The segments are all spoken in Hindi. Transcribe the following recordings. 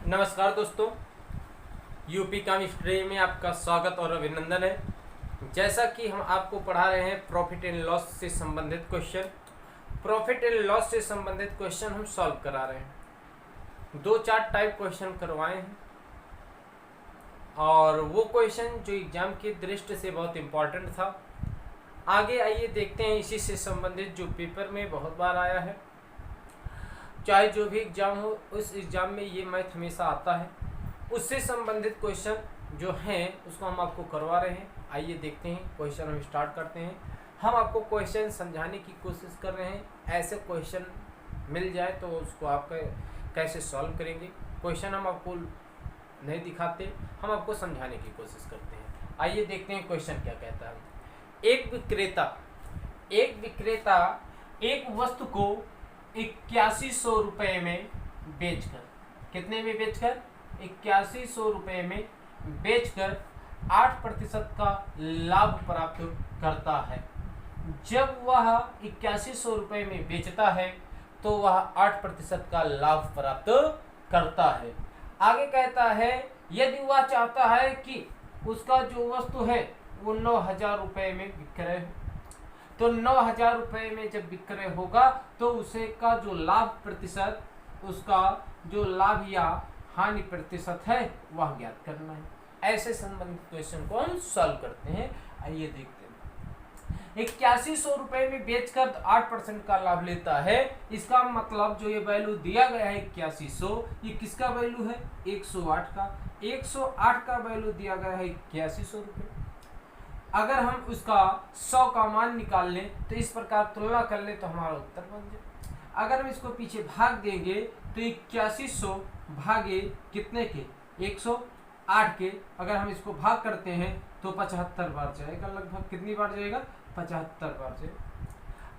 नमस्कार दोस्तों, यूपी का मिस्ट्री में आपका स्वागत और अभिनंदन है। जैसा कि हम आपको पढ़ा रहे हैं प्रॉफिट एंड लॉस से संबंधित क्वेश्चन। प्रॉफिट एंड लॉस से संबंधित क्वेश्चन हम सॉल्व करा रहे हैं। 2-4 टाइप क्वेश्चन करवाए हैं और वो क्वेश्चन जो एग्जाम की दृष्टि से बहुत इम्पोर्टेंट था। आगे आइए देखते हैं इसी से संबंधित जो पेपर में बहुत बार आया है। चाहे जो भी एग्ज़ाम हो, उस एग्ज़ाम में ये मैथ हमेशा आता है। उससे संबंधित क्वेश्चन जो हैं उसको हम आपको करवा रहे हैं। आइए देखते हैं, क्वेश्चन हम स्टार्ट करते हैं। हम आपको क्वेश्चन समझाने की कोशिश कर रहे हैं। ऐसे क्वेश्चन मिल जाए तो उसको आप कैसे सॉल्व करेंगे। क्वेश्चन हम आपको नहीं दिखाते, हम आपको समझाने की कोशिश करते हैं। आइए देखते हैं क्वेश्चन क्या कहता है। एक विक्रेता एक वस्तु को 8100 रुपये में बेचकर, कितने में बेचकर? 8100 रुपये में बेचकर 8% का लाभ प्राप्त करता है। जब वह 8100 रुपये में बेचता है तो वह 8% का लाभ प्राप्त करता है। आगे कहता है यदि वह चाहता है कि उसका जो वस्तु है वो 9000 रुपये में विक्रय हो, तो 9000 रुपये में जब विक्रय होगा तो उसे का जो लाभ प्रतिशत, उसका जो लाभ या हानि प्रतिशत है वह ज्ञात करना है। ऐसे संबंधित क्वेश्चन को हम सॉल्व करते हैं। आइए देखते हैं। 8100 रुपये में बेचकर 8% का लाभ लेता है। इसका मतलब जो ये वैल्यू दिया गया है 8100, ये किसका वैल्यू है? 108 का। 108 का वैल्यू दिया गया है 8100 रुपये। अगर हम उसका 100 का मान निकाल लें तो इस प्रकार तुलना कर लें तो हमारा उत्तर बन जाए। अगर हम इसको पीछे भाग देंगे तो 8100 भागे कितने के? 108 के। अगर हम इसको भाग करते हैं तो 75 बार जाएगा। लगभग कितनी बार जाएगा? 75 बार जाएगा।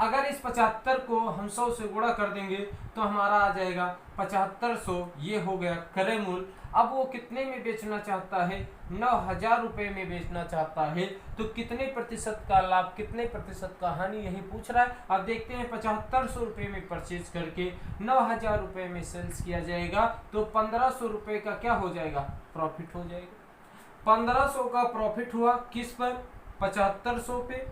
अगर इस 75 को हम 100 से गुणा कर देंगे तो हमारा आ जाएगा 7500। ये हो गया क्रय मूल्य। अब वो कितने में बेचना चाहता है? 9000 रुपये में बेचना चाहता है। तो कितने प्रतिशत का लाभ, कितने प्रतिशत का हानि, यही पूछ रहा है। अब देखते हैं 7500 रुपये में परचेज करके 9000 रुपये में सेल्स किया जाएगा तो 1500 रुपये का क्या हो जाएगा? प्रॉफिट हो जाएगा। 1500 का प्रॉफिट हुआ किस पर? 7500 पे।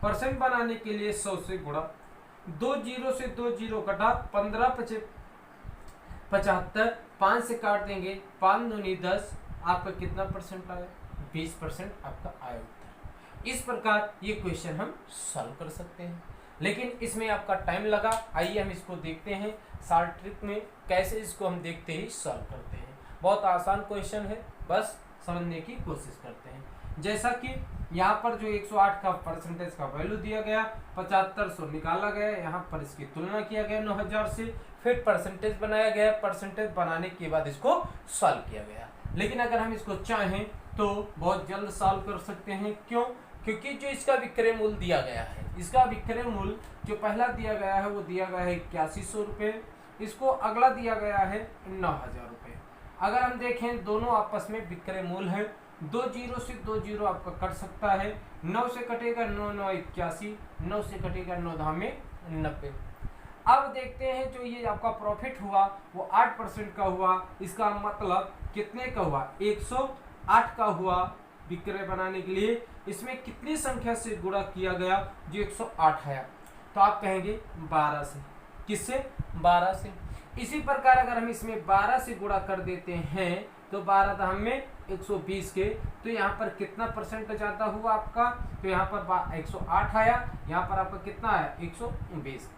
परसेंट बनाने के लिए 100 से गुणा, 2 जीरो से 2 जीरो कटा, 15 75, 5 से काट देंगे, 5 दूनी 10। आपका कितना परसेंट आया? 20% आपका आया उत्तर। इस प्रकार ये क्वेश्चन हम सॉल्व कर सकते हैं, लेकिन इसमें आपका टाइम लगा। आइए हम इसको देखते हैं शॉर्ट ट्रिक में कैसे इसको हम देखते ही सॉल्व करते हैं। बहुत आसान क्वेश्चन है, बस समझने की कोशिश करते हैं। जैसा कि यहाँ पर जो 108 का परसेंटेज का वैल्यू दिया गया, 7500 निकाला गया, यहाँ पर इसकी तुलना किया गया 9000 से, फिर परसेंटेज बनाया गया। परसेंटेज बनाने के बाद इसको सॉल्व किया गया। लेकिन अगर हम इसको चाहें तो बहुत जल्द सॉल्व कर सकते हैं। क्यों? क्योंकि जो इसका विक्रय मूल्य दिया गया है, इसका विक्रय मूल्य जो पहला दिया गया है वो दिया गया है 8100 रुपये। इसको अगला दिया गया है 9000 रुपये। अगर हम देखें दोनों आपस में विक्रय मूल्य है, 2 जीरो से 2 जीरो आपका कट सकता है। 9 से कटेगा 9 9 81, 9 से कटेगा 9 धामे 90। अब देखते हैं जो ये आपका प्रॉफिट हुआ वो 8% का हुआ। इसका मतलब कितने का हुआ? 108 का हुआ विक्रय बनाने के लिए। इसमें कितनी संख्या से गुणा किया गया जो 108 है? तो आप कहेंगे 12 से। किससे? 12 से। इसी प्रकार अगर हम इसमें 12 से गुणा कर देते हैं तो 12 धाम में 120 के, तो यहाँ पर कितना परसेंट ज़्यादा हुआ आपका? तो यहाँ पर 108 आया, यहाँ पर आपका कितना आया? 120।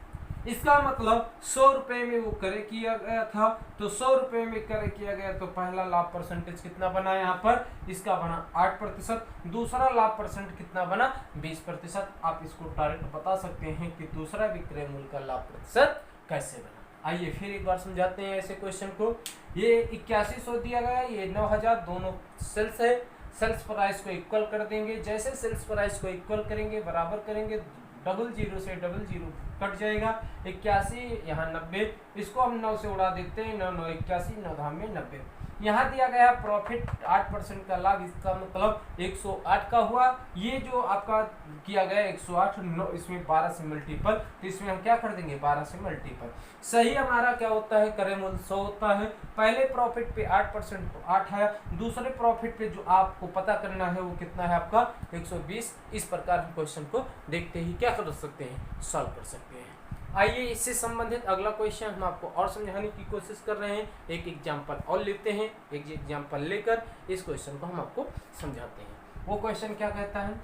इसका मतलब 100 रुपये में वो क्रय किया गया था, तो 100 रुपये में क्रय किया गया तो पहला लाभ परसेंटेज कितना बना? यहाँ पर इसका बना 8%। दूसरा लाभ परसेंट कितना बना? 20%। आप इसको डायरेक्ट बता सकते हैं कि दूसरा विक्रय मूल्य का लाभ प्रतिशत कैसे बना। आइए फिर एक बार समझाते हैं ऐसे क्वेश्चन को। ये 8100 दिया गया, ये 9000, दोनों सेल्स है। सेल्स प्राइस को इक्वल कर देंगे। जैसे सेल्स प्राइस को इक्वल करेंगे, बराबर करेंगे, डबल जीरो से डबल जीरो कट जाएगा। 81 यहाँ 90, इसको हम 9 से उड़ा देते हैं, 9 9 81, 9 धाम में 90। यहाँ दिया गया है प्रॉफिट 8% का लाभ, इसका मतलब 108 का हुआ। ये जो आपका किया गया 108, इसमें 12 से मल्टीपल, तो इसमें हम क्या कर देंगे 12 से मल्टीपल। सही हमारा क्या होता है, क्रय मूल्य 100 होता है। पहले प्रॉफिट पे 8% तो 8 है, दूसरे प्रॉफिट पे जो आपको पता करना है वो कितना है आपका 120। इस प्रकार हम क्वेश्चन को देखते ही क्या कर सकते हैं, सॉल्व कर सकते हैं। आइए इससे संबंधित अगला क्वेश्चन हम आपको और समझाने की कोशिश कर रहे हैं। एक एग्जाम्पल और लेते हैं, एक एग्जाम्पल लेकर इस क्वेश्चन को हम आपको समझाते हैं। वो क्वेश्चन क्या कहता है,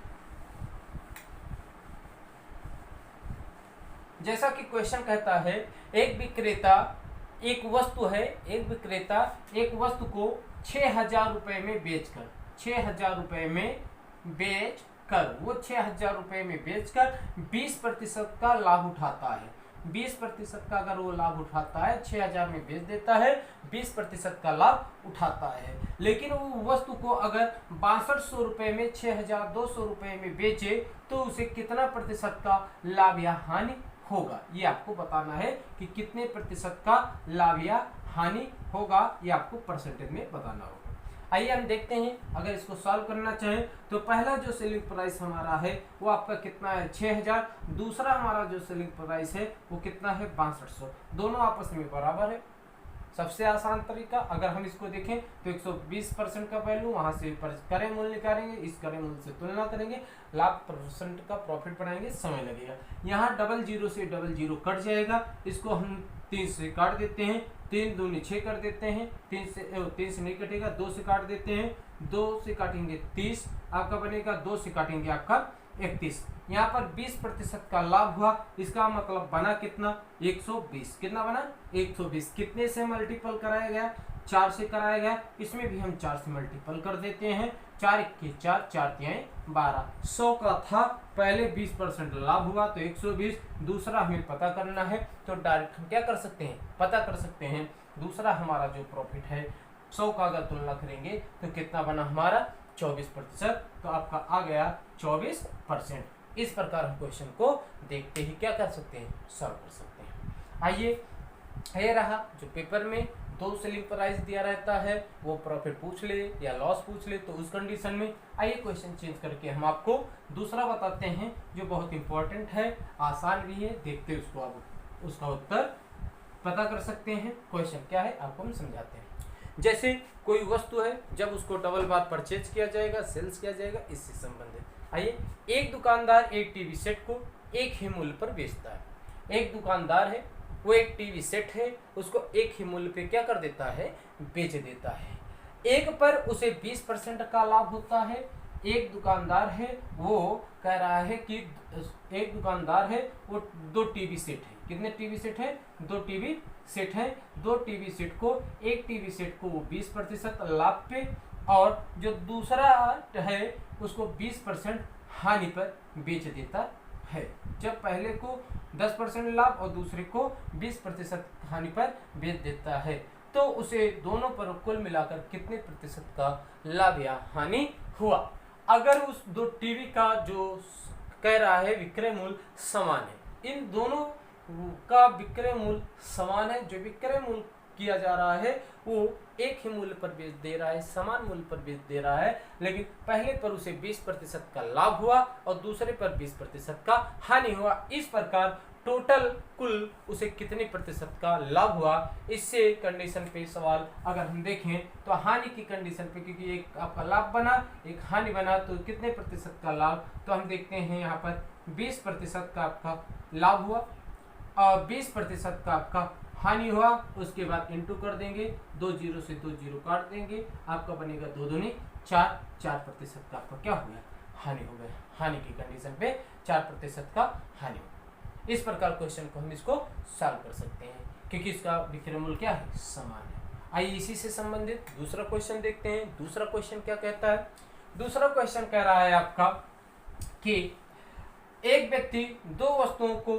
जैसा कि क्वेश्चन कहता है, एक विक्रेता एक वस्तु है, एक विक्रेता एक वस्तु को 6,000 रुपए में बेचकर 6,000 रुपए में बेचकर वो 6,000 रुपए में बेचकर 20% का लाभ उठाता है। 20% का अगर वो लाभ उठाता है, 6,000 में बेच देता है, 20% का लाभ उठाता है। लेकिन वो वस्तु को अगर 6200 रुपए में 6,200 रुपए में बेचे तो उसे कितना प्रतिशत का लाभ या हानि होगा। ये आपको बताना है कि कितने प्रतिशत का लाभ या हानि होगा, ये आपको परसेंटेज में बताना होगा। आइए हम देखते हैं, अगर इसको सॉल्व करना चाहें तो पहला जो सेलिंग प्राइस हमारा है वो आपका कितना है 6,000, दूसरा हमारा जो सेलिंग प्राइस है वो कितना है 6200, दोनों आपस में बराबर है। सबसे आसान तरीका, अगर हम इसको देखें तो 120% का वैल्यू, वहां से क्रय मूल्य निकालेंगे, इस क्रय मूल्य से तुलना करेंगे, लाभ परसेंट का प्रॉफिट बनाएंगे, समय लगेगा। यहाँ 00 से 00 कट जाएगा, इसको हम 3 से काट देते हैं, 3 दूनी 6 कर देते हैं, 3 से नहीं कटेगा, 2 से काट देते हैं, 2 से काटेंगे 30 आपका बनेगा, 2 से काटेंगे आपका 31। यहाँ पर 20% का लाभ हुआ, इसका मतलब बना कितना 120। कितना बना 120। कितने से मल्टीपल कराया गया, 4 से कराया गया, इसमें भी हम 4 से मल्टीपल कर देते हैं, 4 × 4 4 × 12। 100 का था, पहले 20% लाभ हुआ तो 120, दूसरा हमें पता करना है तो डायरेक्ट हम क्या कर सकते हैं, पता कर सकते हैं। दूसरा हमारा जो प्रॉफिट है 100 का अगर तुलना करेंगे तो कितना बना हमारा 24%, तो आपका आ गया 24%। इस प्रकार हम क्वेश्चन को देखते ही क्या कर सकते हैं, सॉल्व कर सकते हैं। आइए, ये रहा जो पेपर में 2 सेलिंग प्राइस दिया रहता है, वो प्रॉफिट पूछ ले या लॉस पूछ ले तो उस कंडीशन में आइए क्वेश्चन चेंज करके हम आपको दूसरा बताते हैं जो बहुत इंपॉर्टेंट है, आसान भी है। देखते हैं उसको, आप उसका उत्तर पता कर सकते हैं। क्वेश्चन क्या है आपको हम समझाते हैं। जैसे कोई वस्तु है, जब उसको डबल बार परचेज किया जाएगा, सेल्स किया जाएगा, इससे संबंधित। आइए, एक दुकानदार एक टीवी सेट को एक ही मूल्य पर बेचता है। एक दुकानदार है, वो एक टीवी सेट है, उसको एक ही मूल्य पे क्या कर देता है, बेच देता है। एक पर उसे 20% का लाभ होता है। एक दुकानदार है, वो कह रहा है कि एक दुकानदार है, वो 2 टीवी सेट है। कितने टीवी सेट है, 2 टीवी सेट है। 2 टीवी सेट को, एक टीवी सेट को वो 20% लाभ पे, और जो दूसरा है उसको 20% हानि पर बेच देता है। जब पहले को 10% लाभ और दूसरे को 20% हानि पर बेच देता है तो उसे दोनों पर कुल मिलाकर कितने प्रतिशत का लाभ या हानि हुआ। अगर उस 2 टीवी का जो कह रहा है विक्रय मूल्य समान है, इन दोनों का विक्रय मूल्य समान है, जो विक्रय मूल्य किया जा रहा है वो एक ही मूल्य पर बेच दे रहा है, समान मूल्य पर बेच दे रहा है, लेकिन पहले पर उसे 20% का लाभ हुआ और दूसरे पर 20% का हानि हुआ। इस प्रकार टोटल कुल उसे कितने प्रतिशत का लाभ हुआ। इससे कंडीशन पे सवाल अगर हम देखें तो हानि की कंडीशन पे, क्योंकि एक आपका लाभ बना एक हानि बना, तो कितने प्रतिशत का लाभ, तो हम देखते हैं यहाँ पर 20% का आपका लाभ हुआ और 20% का आपका हानि हुआ। उसके बाद इंटू कर देंगे, 2 0 से 2 0 काट देंगे, आपका बनेगा 2 दूनी 4, 4% का आपका क्या हो गया, हानि हो गया। हानि की कंडीशन पे 4% का हानि हो। इस प्रकार क्वेश्चन को हम इसको सॉल्व कर सकते हैं, क्योंकि इसका विक्रय मूल्य क्या है, समान है। आइए इसी से संबंधित दूसरा क्वेश्चन देखते हैं। दूसरा क्वेश्चन क्या कहता है, दूसरा क्वेश्चन कह रहा है आपका कि एक व्यक्ति 2 वस्तुओं को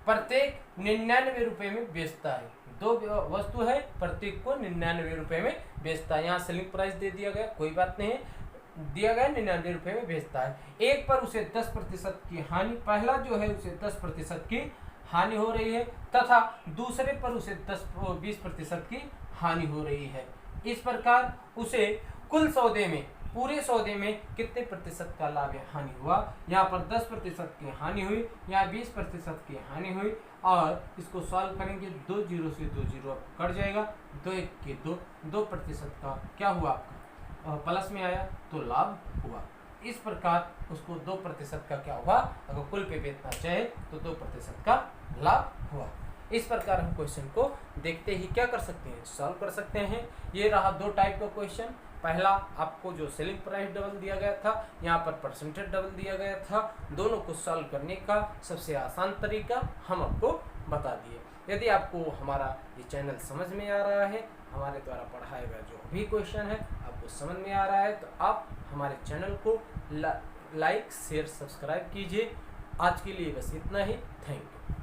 प्रत्येक 99 रुपए में बेचता है। 2 वस्तु है, प्रत्येक को 99 रुपए में बेचता है। यहाँ सेलिंग प्राइस दे दिया गया, कोई बात नहीं है, दिया गया 99 रुपए में बेचता है। एक पर उसे 10% की हानि, पहला जो है उसे 10% की हानि हो रही है तथा दूसरे पर उसे 20% की हानि हो रही है। इस प्रकार उसे कुल सौदे में, पूरे सौदे में कितने प्रतिशत का लाभ या हानि हुआ। यहाँ पर 10% की हानि हुई, यहाँ 20% की हानि हुई। और इसको सॉल्व करेंगे, 2 जीरो से 2 जीरो कट जाएगा, 2 1 के 2, 2% का क्या हुआ आपका प्लस में आया तो लाभ हुआ। इस प्रकार उसको 2% का क्या हुआ, अगर कुल पे बेचना चाहे तो 2% का लाभ हुआ। इस प्रकार हम क्वेश्चन को देखते ही क्या कर सकते हैं, सॉल्व कर सकते हैं। ये रहा 2 टाइप का क्वेश्चन। पहला आपको जो सेलिंग प्राइस डबल दिया गया था, यहाँ पर परसेंटेज डबल दिया गया था। दोनों को सॉल्व करने का सबसे आसान तरीका हम आपको बता दिए। यदि आपको हमारा ये चैनल समझ में आ रहा है, हमारे द्वारा पढ़ाया गया जो भी क्वेश्चन है आपको समझ में आ रहा है, तो आप हमारे चैनल को लाइक शेयर सब्सक्राइब कीजिए। आज के लिए बस इतना ही। Thank you.